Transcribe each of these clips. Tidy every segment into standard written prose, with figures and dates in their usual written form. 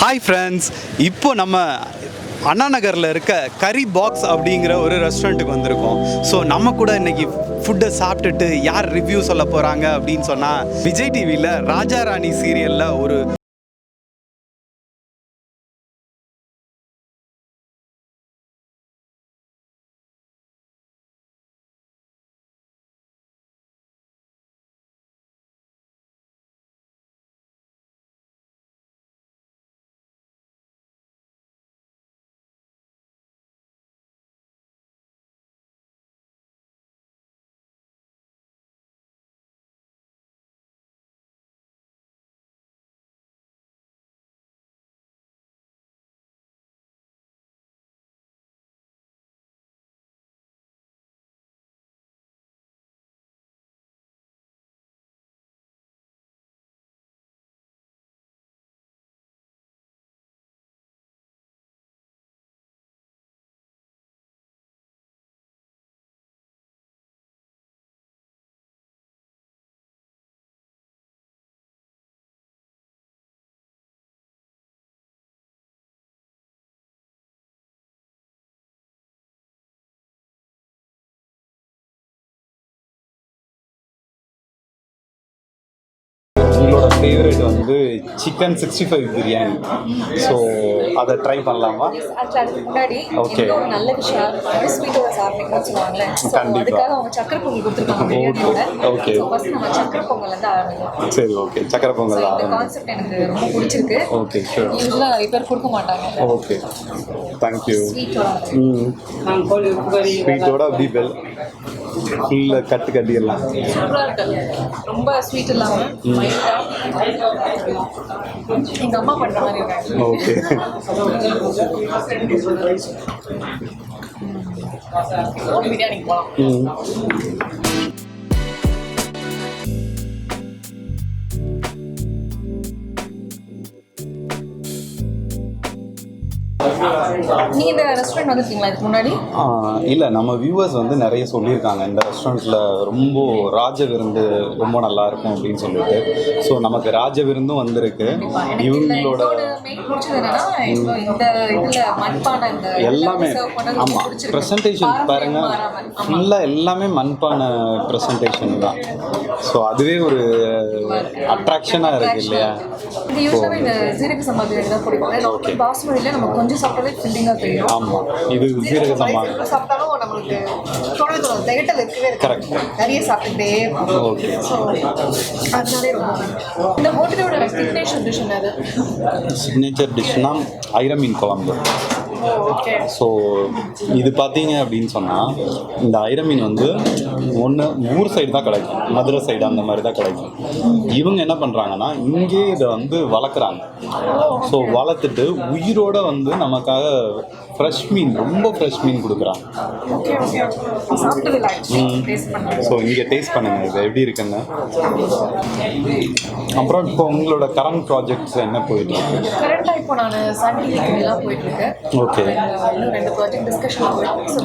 Hi friends, இப்போ நம்ம அண்ணா நகரில் இருக்க கறி பாக்ஸ் அப்படிங்கிற ஒரு ரெஸ்டாரண்ட்டுக்கு வந்திருக்கோம். ஸோ நம்ம கூட இன்றைக்கி ஃபுட்டை சாப்பிட்டுட்டு யார் ரிவ்யூ சொல்ல போகிறாங்க அப்படின்னு சொன்னால், விஜய் டிவியில் ராஜா ராணி சீரியலில் ஒரு உங்களோட ஃபேவரட் வந்து சிக்கன் 65 பிரியாணி. ஸோ அதை ட்ரை பண்ணலாமா? அதுக்கு முன்னாடி ஓகே, ஒரு நல்ல விஷயம் ஸ்வீட்டோட சாப்பிட்டீங்கன்னு சொல்லுவாங்களே, கண்டிப்பாக அதுக்காக அவங்க சக்கரை பொங்கல் கொடுத்துருக்காங்க பிரியாணியோட. ஓகே, ஃபர்ஸ்ட் நம்ம சக்கரை பொங்கல் வந்து ஆரம்பிக்கும். சரி, ஓகே, சக்கரை பொங்கல் இந்த ஆரம்பி. கான்செப்ட் எனக்கு ரொம்ப பிடிச்சிருக்கு. ஓகே, ஷூர், யூஸ்வலாக நிறைய பேர் கொடுக்க மாட்டாங்க ஓகே, தேங்க்யூ. ஸ்வீட்டோட. ஸ்வீட்டோட அப்படி பெல் ஃபுல்லாக கட்டு கட்டிடலாம். சூப்பராக இருக்கு, ரொம்ப ஸ்வீட் இல்லாமல் மைல்டாக எங்கள் அம்மா பண்ணுற மாதிரி இருக்கு. ஓகே, பிரியாணிக்கு போகலாம். நீங்கள் இந்த ரெஸ்டாரண்ட் வந்துருக்கீங்களா இதுக்கு முன்னாடி? இல்லை, நம்ம வியூவர்ஸ் வந்து நிறைய சொல்லியிருக்காங்க இந்த ரெஸ்டாரண்ட்டில் ரொம்ப ராஜ விருந்து ரொம்ப நல்லா இருக்கும் அப்படின்னு சொல்லிட்டு. ஸோ நமக்கு ராஜ விருந்தும் வந்திருக்கு. இவங்களோட எல்லாமே ஆமாம், ப்ரெசன்டேஷன் பாருங்க, ஃபுல்லாக எல்லாமே மண்பானை ப்ரெசன்டேஷன் தான். ஸோ அதுவே ஒரு அட்ராக்ஷனாக இருக்குது இல்லையா? இந்த ஜீரக சம்பா பிரியாணி தான் பிடிக்கும். பாஸ்மதியில் நம்ம கொஞ்சம் சாப்பிட்டாலே ஃபில்லிங்காக தெரியும். ஆமாம், இது ஜீரக சம்பா சாப்பிட்டாலும் நம்மளுக்கு தொடர்ந்து திகட்டல் இருக்கவே இருக்கு. கரெக்ட், நிறைய சாப்பிட்டுட்டே. ஓகே. ஸோ அதனாலே ரொம்ப இந்த ஹோட்டலோட சிக்னேச்சர் டிஷ் என்னது? சிக்னேச்சர் டிஷ்னா ஐர மீன் குழம்பு. ஓகே. ஸோ இது பார்த்தீங்க அப்படின்னு சொன்னால், இந்த ஐர மீன் வந்து ஒன்று ஊர் சைடு தான் கிடைக்கும், மதுரை சைடு அந்த மாதிரி தான் கிடைக்கும். இவங்க என்ன பண்ணுறாங்கன்னா இங்கே இதை வந்து வளர்க்குறாங்க. ஸோ வளர்த்துட்டு உயிரோடு வந்து நமக்காக ஃப்ரெஷ் மீன், ரொம்ப ஃப்ரெஷ் மீன் கொடுக்குறாங்க. ஸோ இங்கே டேஸ்ட் பண்ணுங்க இது எப்படி இருக்குன்னு. அப்புறம் இப்போ உங்களோட கரண்ட் ப்ராஜெக்ட்ஸ் என்ன போயிட்டுருக்கு? கரெக்டாக இப்போ நான் சன் டிவிலாம் போயிட்டுருக்கேன். ஓகே, இன்னும் 2 ப்ராஜெக்ட் டிஸ்கஷன்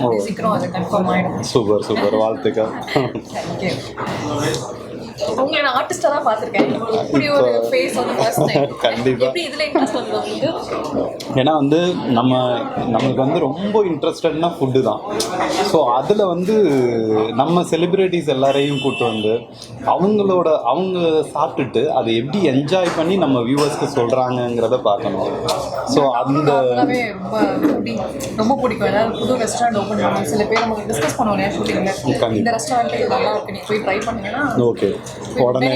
போயிட்டு சீக்கிரம் அது கன்ஃபார்ம் ஆகிடும். சூப்பர் சூப்பர், வாழ்த்துக்கள். தேங்க்யூ. உங்களை நான் ஆர்டிஸ்டாக தான் பார்த்துருக்கேன். இப்படி ஒரு ஃபேஸ் வந்து ஃபர்ஸ்ட் டைம். கண்டிப்பாக. எப்படி இதில் இன்ட்ரெஸ்ட் வந்தது உங்களுக்கு? ஏன்னா வந்து நம்மளுக்கு வந்து ரொம்ப இன்ட்ரெஸ்டட்னா ஃபுட்டு தான். ஸோ அதில் வந்து நம்ம செலிப்ரிட்டிஸ் எல்லாரையும் கூப்பிட்டு வந்து அவங்க சாப்பிட்டுட்டு அதை எப்படி என்ஜாய் பண்ணி நம்ம வியூவர்ஸ்க்கு சொல்கிறாங்கங்கிறத பார்க்கணும். ஸோ அந்த ரொம்ப பிடிக்கும். ஏதாவது புது ரெஸ்டாரண்ட் ஓப்பன் பண்ணணும், சில பேர் நமக்கு டிஸ்கஸ் பண்ணுவோம் இல்லையா ஷூட்டிங்கில், இந்த ரெஸ்டாரண்ட் நல்லா இருக்கு, நீ போய் ட்ரை பண்ணீங்கன்னா. ஓகே, உடனே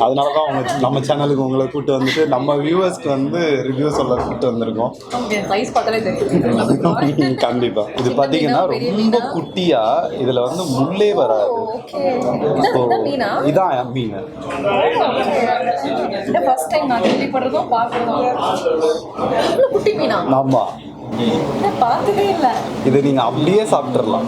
அதனால தான் அவங்க நம்ம சேனலுக்கு உங்களை கூப்பிட்டு வந்துட்டு நம்ம வியூவர்ஸ்க்கு வந்து ரிவ்யூ சொல்ல கூப்பிட்டு வந்திருக்கோம். ப்ரைஸ் பார்த்தாலே தெரியும். கண்டிப்பாக. இது பார்த்தீங்கன்னா ரொம்ப குட்டியாக, இதில் வந்து முள்ளே வராது. இதான் மீன். ஃபர்ஸ்ட் டைம் நான் கேள்விப்படுறதும் பார்க்குறதும். குட்டி மீனா? ஆமாம், பார்த்ததே இல்லை. இதை நீங்கள் அப்படியே சாப்பிட்றலாம்.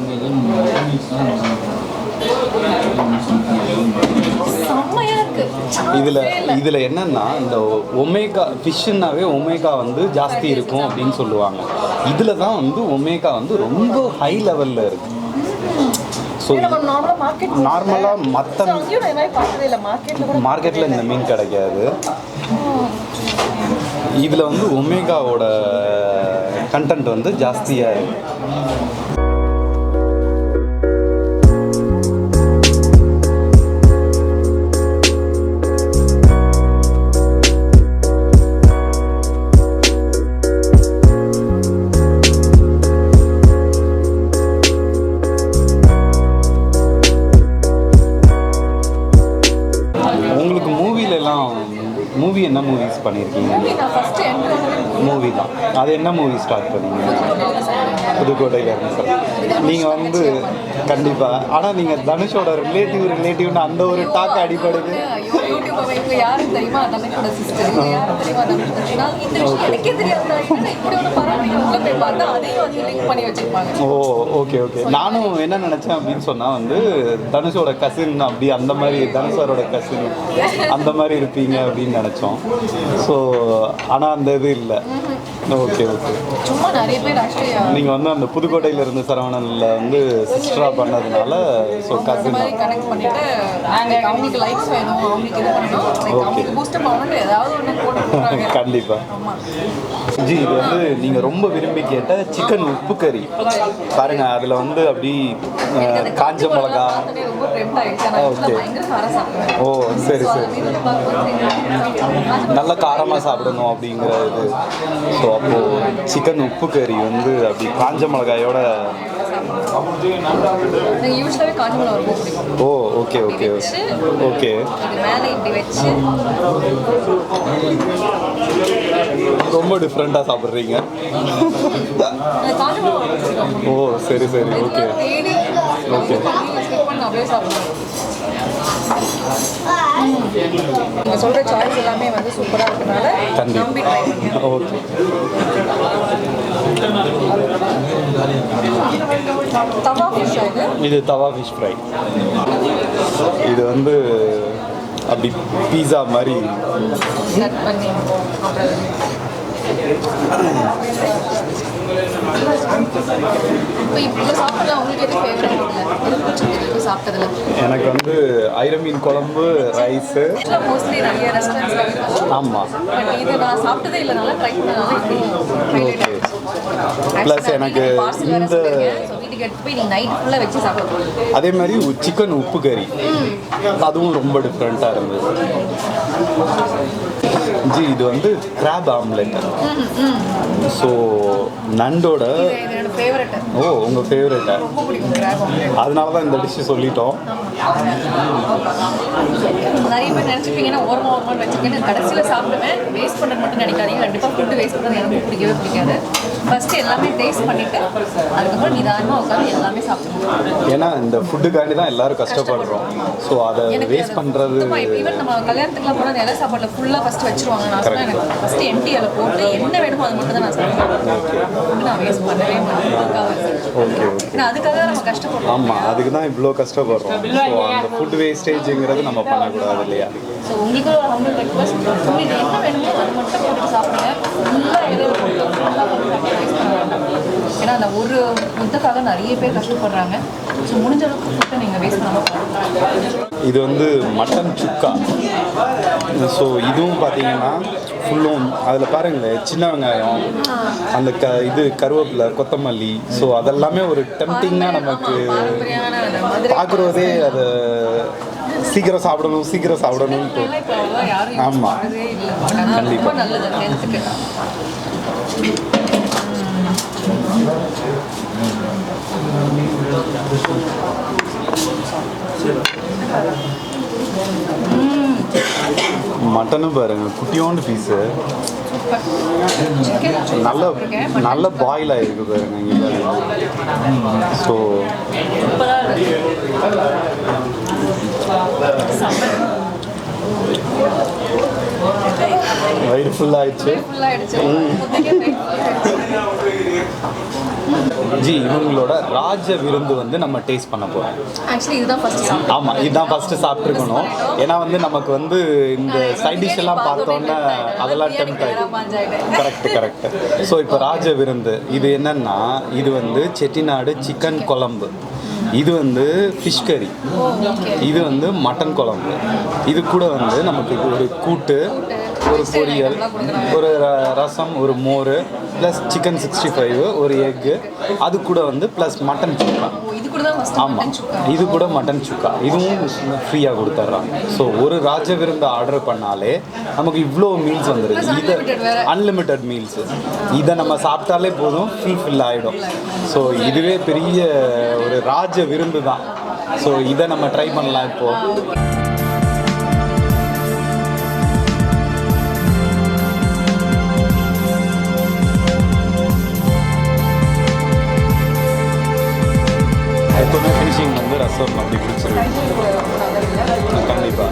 இதில் என்னன்னா, இந்த ஒமேகா ஃபிஷ்ஷுன்னாவே ஒமேகா வந்து ஜாஸ்தி இருக்கும் அப்படின்னு சொல்லுவாங்க. இதில் தான் வந்து ஒமேகா வந்து ரொம்ப ஹை லெவலில் இருக்குது. ஸோ நார்மலாக மற்ற மார்க்கெட்டில் இந்த மீன் கிடைக்காது. இதில் வந்து ஒமேகாவோட கண்டென்ட் வந்து ஜாஸ்தியாக இருக்குது. உங்களுக்கு மூவி என்ன மூவிஸ் பண்ணியிருக்கீங்க? நான் ஃபர்ஸ்ட் மூவி தான். அது என்ன மூவி ஸ்டார்ட் பண்ணீங்க? புதுக்கோட்டையில் இருந்து சார். நீங்கள் வந்து கண்டிப்பாக, ஆனால் நீங்கள் தனுஷோட ரிலேட்டிவ்னு அந்த ஒரு டாக் அடிப்படுது. யூடியூப் இவங்க யாரும் தெரியுமா? தனுஷோட சிஸ்டர் யாரும் தெரியுமா? தனுஷ் நான் இந்த விஷயம் எனக்கே தெரியாது. இப்படி ஒன்று பரவாயில்ல உள்ள போய் பார்த்தா அதையும் வந்து லிங்க் பண்ணி வச்சிருப்பாங்க. ஓ ஓகே ஓகே. நானும் என்ன நினச்சேன் அப்படின்னு சொன்னால் வந்து தனுஷோட கசின் அப்படி அந்த மாதிரி தனுஷரோட கசின் அந்த மாதிரி இருப்பீங்க அப்படின்னு நினச்சோம். ஸோ ஆனால் அந்த இது இல்லை. Okay okay. சும்மா நிறைய பேர் ஆக்சுவலி நீங்கள் வந்து அந்த புதுக்கோட்டையில் இருந்து சரவணனில் வந்து சிஸ்டராக பண்ணதுனால ஸோ கசின் கனெக்ட் பண்ணிட்டு அவங்களுக்கு லைக்ஸ் வேணும், அவங்களுக்கு இது பண்ணணும், அவங்களுக்கு பூஸ்டப் ஆகணும், ஏதாவது ஒன்று போட்டு கண்டிப்பாக. ஜி இது வந்து நீங்கள் ரொம்ப விரும்பி கேட்ட சிக்கன் உப்பு கறி பாருங்க. அதில் வந்து அப்படி காஞ்ச மிளகா. ஓகே. ஓ சரி சரி. நல்ல காரமாக சாப்பிடணும் அப்படிங்கிற இது. ஸோ அப்போது சிக்கன் உப்பு கறி வந்து அப்படி காஞ்ச மிளகாயோட. யூஸ்வலாகவே காஞ்ச மிளகா ரொம்ப பிடிக்கும். ஓ ஓகே ஓகே ஓகே. மேலே இப்படி வச்சு ரொம்ப டிஃப்ரெண்ட்டாக சாப்பிட்றீங்க. காஞ்ச மிளகா பிடிக்கும். ஓ சரி சரி ஓகே தேடி ஓகே. அப்படியே சாப்பிடுவோம். நீங்கள் சொல்கிற சாய்ஸ் எல்லாமே வந்து சூப்பராக இருக்கனால நம்பி ட்ரை பண்ணுங்க. ஓகே. தவா ஃபிஷ் இது தவா ஃபிஷ் ஃப்ரை. இது வந்து அப்படி பீஸா மாதிரி கட் பண்ணி இப்போ இவ்வளோ சாப்பிடலாம். உங்களுக்கு எது ஃபேவரட் சாப்பிட்டதில்ல? எனக்கு வந்து ஐர மீன் குழம்பு, ரைஸு. மோஸ்ட்லி நிறைய ரெஸ்டாரண்ட்ஸ். ஆமாம். பட் இது நான் சாப்பிட்டதே இல்லை. நல்லா ட்ரை பண்ணனால ஓகே. ப்ளஸ் எனக்கு இந்த வீட்டுக்கு எடுத்து போய் நீங்கள் நைட் ஃபுல்லாக வச்சு சாப்பிடுவோம். அதே மாதிரி சிக்கன் உப்பு கறி அதுவும் ரொம்ப டிஃப்ரெண்ட்டாக இருந்தது. ஜி இது வந்து கிராப் ஆம்லெட். ஸோ நண்டோட ஃபேவரட். ஓ உங்கள் ஃபேவரட்டா? ரொம்ப பிடிக்கும் கிராப் ஆம்லெட். அதனால தான் இந்த டிஷ்ஷு சொல்லிட்டோம். நிறைய பேர் நினச்சிப்பீங்கன்னா ஓரமாக வச்சுருக்கேன். கடைசியில் சாப்பிடுவேன். வேஸ்ட் பண்ணுறது மட்டும் நினைக்காதீங்க. கண்டிப்பாக ஃபுட்டு வேஸ்ட் பண்ணுறது எனக்கு பிடிக்கவே பிடிக்காது. ஃபஸ்ட்டு எல்லாமே டேஸ்ட் பண்ணிவிட்டு அதுக்கப்புறம் நிதானமாக உட்காந்து எல்லாமே சாப்பிடணும். ஏன்னா இந்த ஃபுட்டுக்காண்டி தான் எல்லோரும் கஷ்டப்படுறோம். ஸோ அதை வேஸ்ட் பண்ணுறது. ஈவன் நம்ம கல்யாணத்துக்குலாம் போனால் இலை சாப்பாட்டில் ஃபுல்லாக ஃபஸ்ட்டு வச்சுருவாங்க. நான் சொன்னேன் எனக்கு ஃபஸ்ட்டு எம்டி இலை போட்டு என்ன வேணுமோ அது மட்டும் தான் நான் சாப்பிடுவேன். நான் வேஸ்ட் பண்ணவே மாட்டேன். Okay okay. ஏன்னா அதுக்காக நம்ம கஷ்டப்படுறோம். ஆமாம் அதுக்கு தான் இவ்வளோ கஷ்டப்படுறோம். ஸோ அந்த ஃபுட் வேஸ்டேஜுங்கிறது நம்ம பண்ணக்கூடாது இல்லையா? ஸோ உங்களுக்கு ஒரு ஹம்பிள் ரெக்வஸ்ட். உங்களுக்கு என்ன வேணுமோ அது மட்டும் போட்டு சாப்பிடுங்க. ஃபுல்லாக இலையில போட்டு ஃபுல்லாக போட்டு சாப்பிட வேஸ்ட் பண்ண வேண்டாம். ஏன்னா அந்த ஒரு முட்டைக்காக நிறைய பேர் கஷ்டப்படுறாங்க. ஸோ முடிஞ்ச அளவுக்கு ஃபுட்டை நீங்கள் வேஸ்ட் பண்ண. இது வந்து மட்டன் சுக்கா. ஸோ இதுவும் பார்த்தீங்கன்னா ஃபுல்லும் அதில் பாருங்களேன் சின்ன வெங்காயம், அந்த இது கருவேப்பிலை, கொத்தமல்லி. ஸோ அதெல்லாமே ஒரு டெம்டிங்காக நமக்கு பார்க்குறதே அதை சீக்கிரம் சாப்பிடணும்ட்டு. ஆமாம் கண்டிப்பாக. நல்லது ஹெல்த்துக்கு. மட்டனும் பாருங்க குட்டியோண்டு பீஸு நல்ல பாயில் ஆகிருக்கு பாருங்க இங்கே பாருங்க. ஸோ வயிறு ஃபுல்லாகிடுச்சு. ஜி இவங்களோட ராஜ விருந்து வந்து நம்ம டேஸ்ட் பண்ண போகிறோம். ஆக்சுவலி இதுதான் ஃபர்ஸ்ட். ஆமாம் இதுதான் ஃபஸ்ட்டு சாப்பிட்ருக்கணும். ஏன்னா வந்து நமக்கு வந்து இந்த சைட் டிஷ் எல்லாம் பார்த்தோன்னே அதெல்லாம் டெம்ட் ஆகிடும். கரெக்டு. ஸோ இப்போ ராஜ விருந்து இது என்னன்னா இது வந்து செட்டிநாடு சிக்கன் குழம்பு. இது வந்து ஃபிஷ் கறி, இது வந்து மட்டன் குழம்பு, இது கூட வந்து நமக்கு ஒரு கூட்டு, ஒரு பொரியல், ஒரு ரசம், ஒரு மோர், ப்ளஸ் சிக்கன் 65, ஒரு எக்கு, அது கூட வந்து ப்ளஸ் மட்டன் சுக்கா. ஆமாம், இது கூட மட்டன் சுக்கா, இதுவும் ஃப்ரீயாக கொடுத்துட்றாங்க. ஸோ ஒரு ராஜ விருந்து ஆர்டர் பண்ணாலே நமக்கு இவ்வளோ மீல்ஸ் வந்துடுது. இது அன்லிமிட்டெட் மீல்ஸு, இதை நம்ம சாப்பிட்டாலே போதும், ஃபில் ஆகிடும். ஸோ இதுவே பெரிய ஒரு ராஜ விருந்து தான். ஸோ இதை நம்ம ட்ரை பண்ணலாம் இப்போது. எப்போவுமே ஃபினிஷிங் வந்து ரசம் அப்படி பிடிச்சிருக்கு கண்டிப்பாக.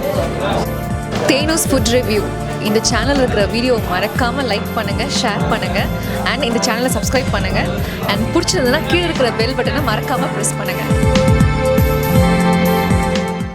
தேனூஸ் ஃபுட் ரிவ்யூ இந்த சேனல் இருக்கிற வீடியோ மறக்காமல் லைக் பண்ணுங்கள், ஷேர் பண்ணுங்கள், அண்ட் இந்த சேனலை சப்ஸ்கிரைப் பண்ணுங்கள். அண்ட் பிடிச்சிருந்ததுன்னா கீழே இருக்கிற பெல் பட்டனை மறக்காமல் ப்ரெஸ் பண்ணுங்கள்.